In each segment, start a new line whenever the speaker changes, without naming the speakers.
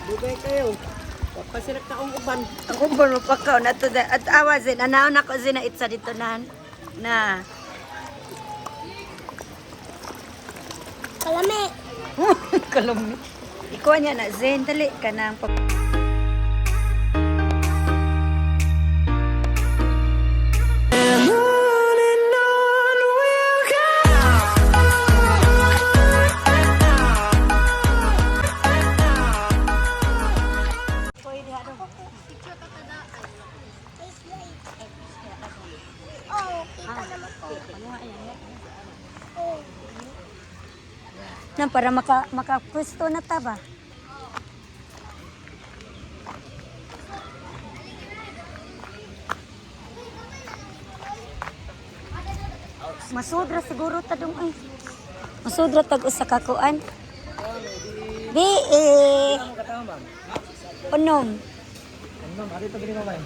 Dugay kayo. Papasirak na akong uban.
Ang uban mo pa ka. At awazin. Anaon ako zina itsa dito na.
Kalami.
Kalami. Ikaw niya na, Zen. Dali ka ng na para makapwesto na ta ba? Masudra siguro ta dong ay. Masudra tag usa ka kuan. Di Unom.
Ma'am, ari to gini mamay.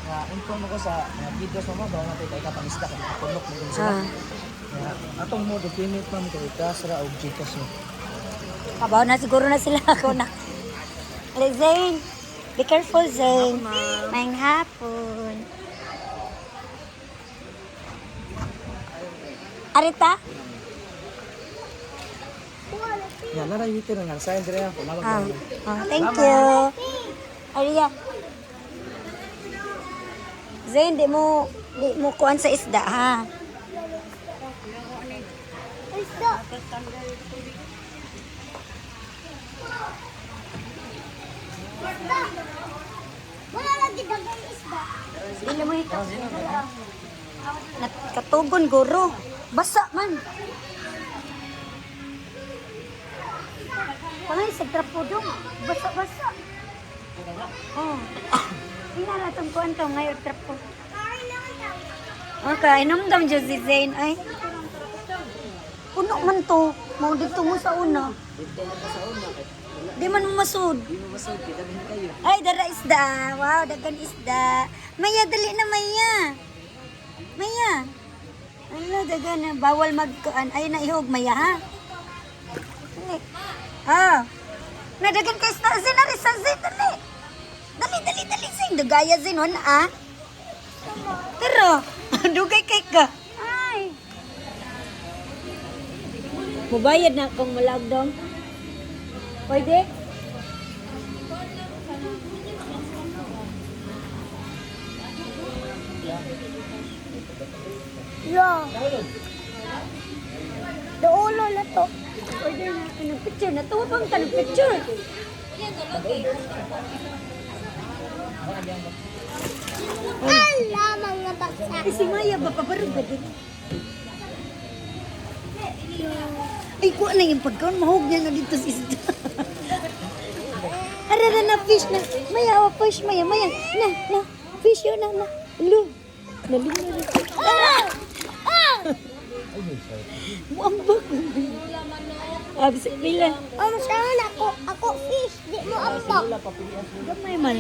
Ya, inform ako sa videos mo ba natin kay kapangisda ka punok mo dun sila. Ya, atong mo definite ma'am kay kasra og Gcash mo.
Kabaw na siguro na sila ako na. Ale Zain. Be careful Zain. Maayong hapon. Arita?
Ya, nara yite na sa dire ako lawag.
Thank you. Aria. Zain, di mo kuan sa isda ha.
Isda. Isda. Wala lagi dagang isda.
Dili mo ito. Katugon guro. Basa man. Pangay sa trapo dong. Basa-basa. Oh. Ina na itong kuwan to ngayon trapo. Okay, inom-dam dyan si Zain ay. Puno man to. Mau dito mo sa una. Di man mo masud.
Di mo masud kita din kayo.
Ay, dara isda. Wow, dagan isda. Maya, dali na Maya. Maya. Ano, dagan na. Bawal magkaan. Ay, naihog Maya ha. Dali. Ah. Nadagan ka isda. Zin, arisa Zin, dali. Dali, Zin. Dugaya Zin, wala ah. Pero, dugay kay ka. Ay. Mubayad na kung malagdong. Pwede?
Yeah. Daulo na to.
Order na ka ng picture. Natuwapang ka ng picture.
Ala, mga baksa.
Si Maya ba? Pabarog ba din? Ay, kuha na yung pagkaon. Mahog niya na dito sa isda. Arara na fish na. Maya, fish. Maya. Na. Fish yun na. Lu. Nalim na rin. Muambak. Abis pila.
Saan ako fish. Di mo ampak.
Gamay man.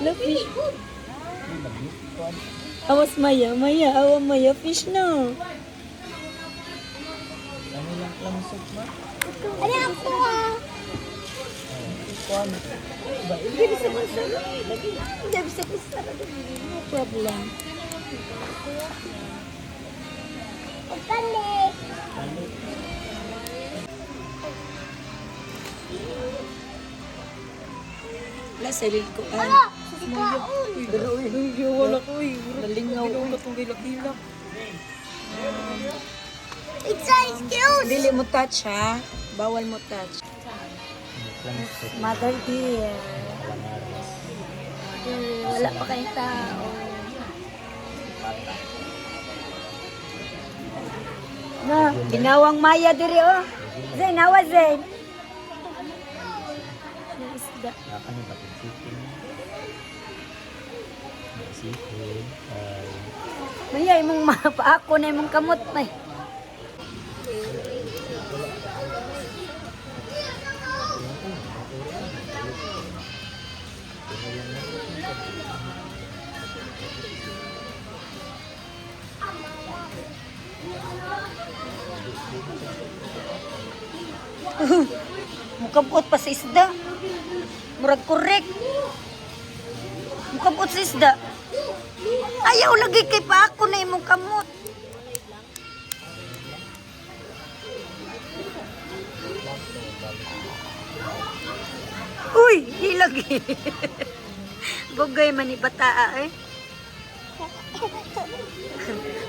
Lu fish. Awas Maya. Awa Maya. Fish na.
Ano ako ah?
Hindi bisa masalah. Hindi bisa masalah. No problem.
Pagkali.
Wala sarili ko.
Ala, sikaon.
Pero hindi wala ko eh. Nalingaw ko itong gilak-gilak.
It's a excuse.
Dili mo touch ha. Bawal mo touch. Mother dear. Wala pa kayong tao. Na, ginawang Maya diri oh. Zain, awa Zain. Isda. Maya, imong mapaako na imong kamot may. Mukabot pa sa isda. Murag korek. Mukabot sa isda. Ayaw lagi kay pa ako na imong kamot. Uy, di lagi. Bugay man ni bataa eh.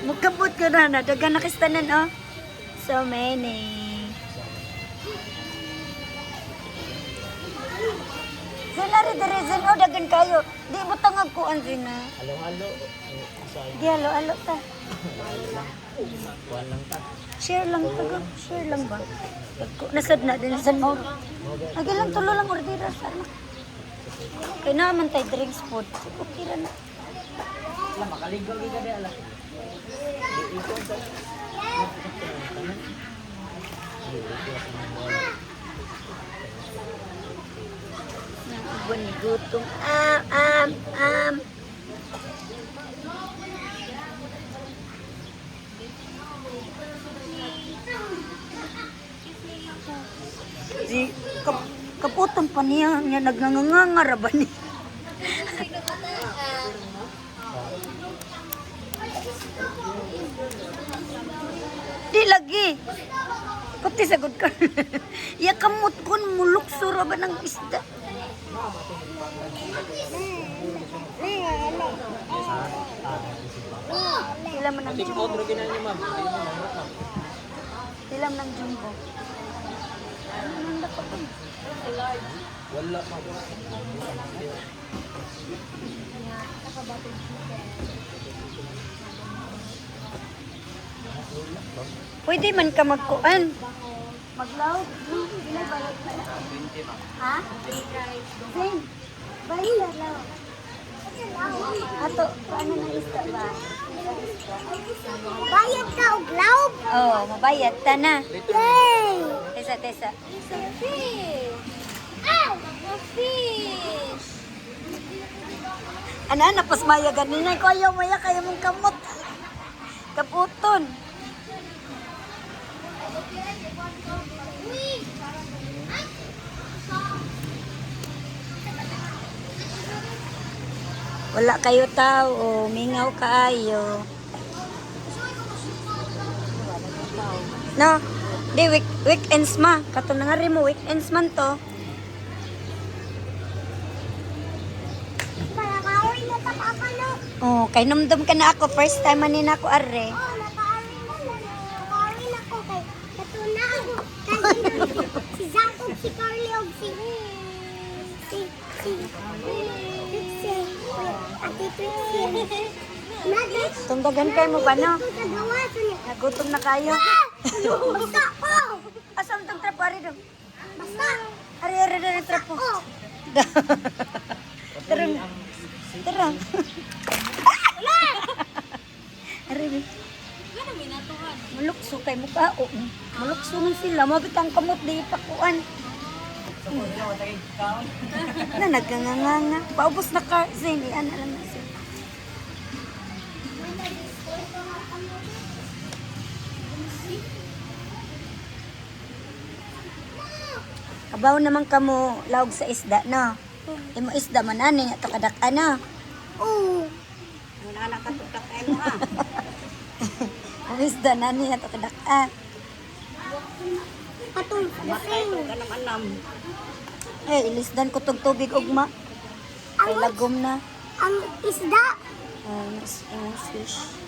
Mukabot ka na. Dagan nakistanan oh. So many. Zinari the reason oh dagan kayo. Di mo tangag ko ang zina.
Halo-halo.
Di halo-halo ta.
Kuan lang ta.
Share lang taga. Share lang ba? Nasad na din sa mo. Lagi lang tulo lang ordera sa anak. Kaya naman tayo drinks food. Okay ra na.
Ala makaligaw di ka di ala. Di ikaw sa.
Buwan ni gutom. Si kaputan pa niya nagnangangara ba ni? Di lagi. Kuti sagod ka. Ya kamot kun mulukso ra ba ng isda? Sila man ang jumbo.
Outro ginan ni ma'am.
Sila man ang jumbo.
Wala pa.
Pwede man ka magkuan. Maglaw? Ilan bayad pa na?
20 pa.
Ha? Zen, bayad law. Ato, paano na isda ba?
Bayad ka og laog.
Oh, mabayad ta na.
Yay!
Tesa, tesa.
It's a fish. Ow! A fish.
Ana, pas maya ganina ko ayaw maya kaya mong kamot. Kaputon. Wala kayo tao, mingaw kaayo. No, di weekends ma. Kato na nga rin mo, weekends man to.
Para kaoy na ta papa no.
Oh, kay numdum ka na ako. First time manin ako are.
Oh, nakaari na na. Nakaari na ko kay katuna ako. Si Jacob, si Carly, og si Ate Trixie. Nadi.
Tungdagan kayo mo ba no?
Ito sa gawas niya.
Nagutom na kayo.
Basta ko.
Asam tong trapo ari dong.
Basta.
Ari na trapo.
Oh.
Terang. Terang. Ari. Mulukso kay mukha o. Mulukso man sila. Mabitang kamot di pakuan. Na nagkanganganga. Paubos na car. Zane, iyan na lang na siya. Kabaw naman kamo laog sa isda, no? Imo isda man ani ato kadak ana.
Oh.
Wala na katutak ay mo ah. Ang isda nani ato kadak a.
Patong lasing.
Eh ilisdan ko tog tubig ugma. Kay lagom na.
Ang isda.
Ang fish.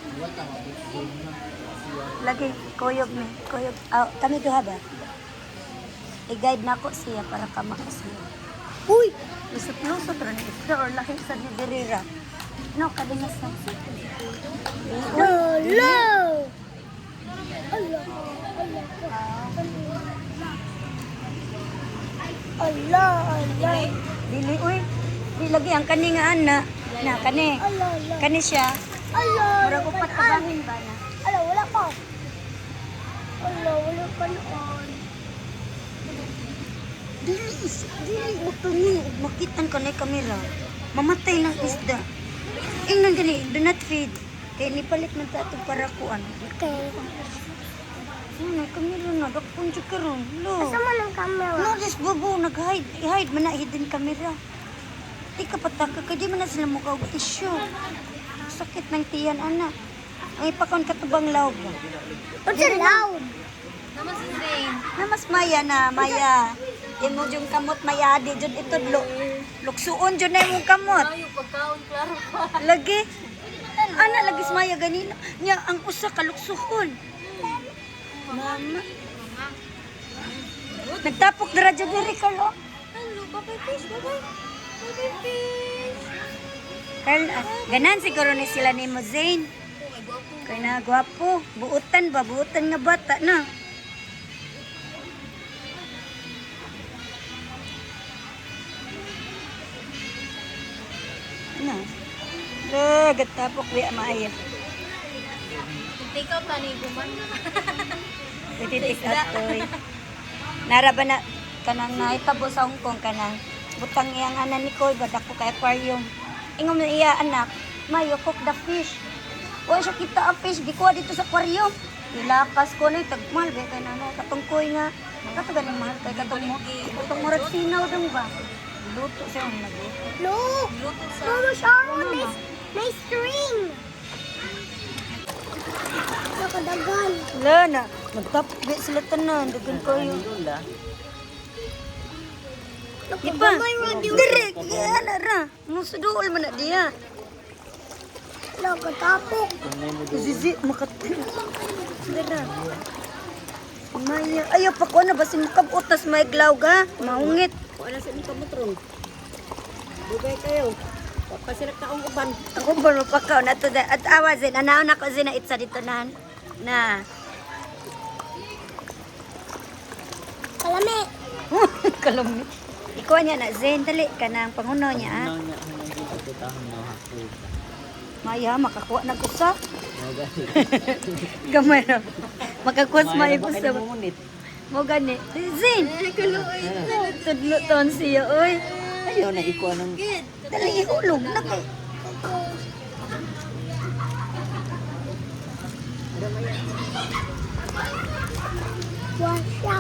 Lagi koyog mi, koyog. Ah, kami duha ba? I-guide na ako siya para ka makasiya.
Uy.
Lusot-lusot rin isda or lahi sa niderira. No, kadingas na.
Hello. Allah, Allah.
Dili, uy. Di lagi ang kani nga ana. Na, kani.
Allah, Allah.
Kani siya.
Allah.
Murag upat kabahin ba na?
Allah, wala pa. Allah, wala pa noon.
Dili, utungi. Makitan ka na yung kamera. Mamatay ng isda. Ingnan gani, do not feed. Kaya nipalit man ta ito para kuan.
Okay.
Ano, kamera na, dakpon siya karon. Lo.
Asa man ang camera?
No, this bubo, nag-hide. I-hide man na hidden camera. Di ka pataka, kaya di man na sila mukha og tissue. Sakit ng tiyan, anak. Ang ipakon katubang lawg.
Unsa loud?
Namas Maya na, Maya. Imo yung kamot Maya, di jud ito luksuon jud na imong kamot. Lagi. Ana lagi si Maya ganina. Nya ang usa ka luksuhon. Mama. Nagtapok dira jud diri ka lo.
Hello, bye-bye fish, bye-bye. Bye-bye fish.
Carl, ganan siguro ni sila ni mo Zane. Kaya na gwapo. Buutan ba? Buutan nga bata na. Ano? Gatapok di maaya.
Take out tani guman.
Pwede take out toy. Naraba na kanang naitabo sa Hong Kong kanang butang iyang anan ni Koy badak ko kay aquarium. Ingom na iya anak, mayo cook the fish. Wa siya kita ang fish gikuha dito sa aquarium. Ilapas ko na tagmal ba kay nana katungkoy nga. Kato ganing mahal kay katong mo. Katong murag sinaw dong ba. Luto siya ang nagluto.
No. No, Sharon, nice string. Nakadagan.
Wala na. Nagtapok di sila tanan. Dagan kayo. Di ba? Direk. Yan na ra. Musudool mo na diya.
Nakatapok.
Zizi. Makatin. Dara. Maya. Ayaw pa ko na. Basin makabutas may glaw ga. Maungit.
Ano sa inyo kamutron? Bugay kayo. Papasirak na akong uban.
Ako ba mapakaw na to. At awazin. Anaon ako zina itsa dito na. Na.
Kalami.
Kalami. Ikaw niya na. Zen. Dali ka na ang panguno niya. Ah. Maya, makakuha na kusa. Gamay na. Makakuha sa maya kusa. Mo gani. Zin. Tudlo ton siya, oy.
Ayaw na ikuha ng...
Dali, ihulog na kay.
Wasya.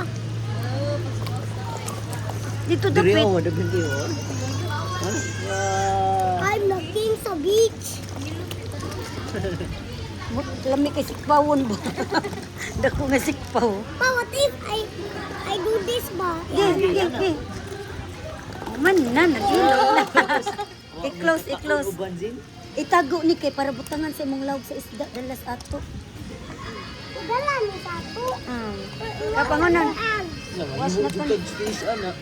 Dito
Diri
dapit.
ako, dagan di ako.
I'm looking sa beach.
Lami kay sikpawon ba? Dako nga sikpaw.
Pa, what if I do this ba?
Ge. Man na, nagilog na. I-close, i-close.
Uban, Zin?
Itago ni kay para butangan sa imong lawg sa isda dalas ato.
Dala ni Sato.
Kapangonan.
Was na to. Space, anak.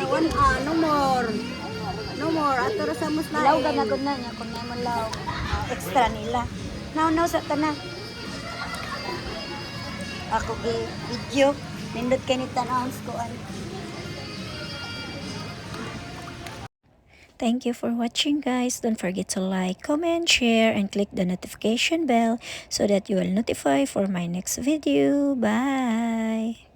Sigon no more. No more. Ato ra sa mas na. Lawg na gud na niya kung may lawg. Extra nila. Now sa tanan. Ako gi video nindot kay ni tan-awon ko an.
Thank you for watching, guys. Don't forget to like, comment, share, and click the notification bell so that you will notify for my next video. Bye!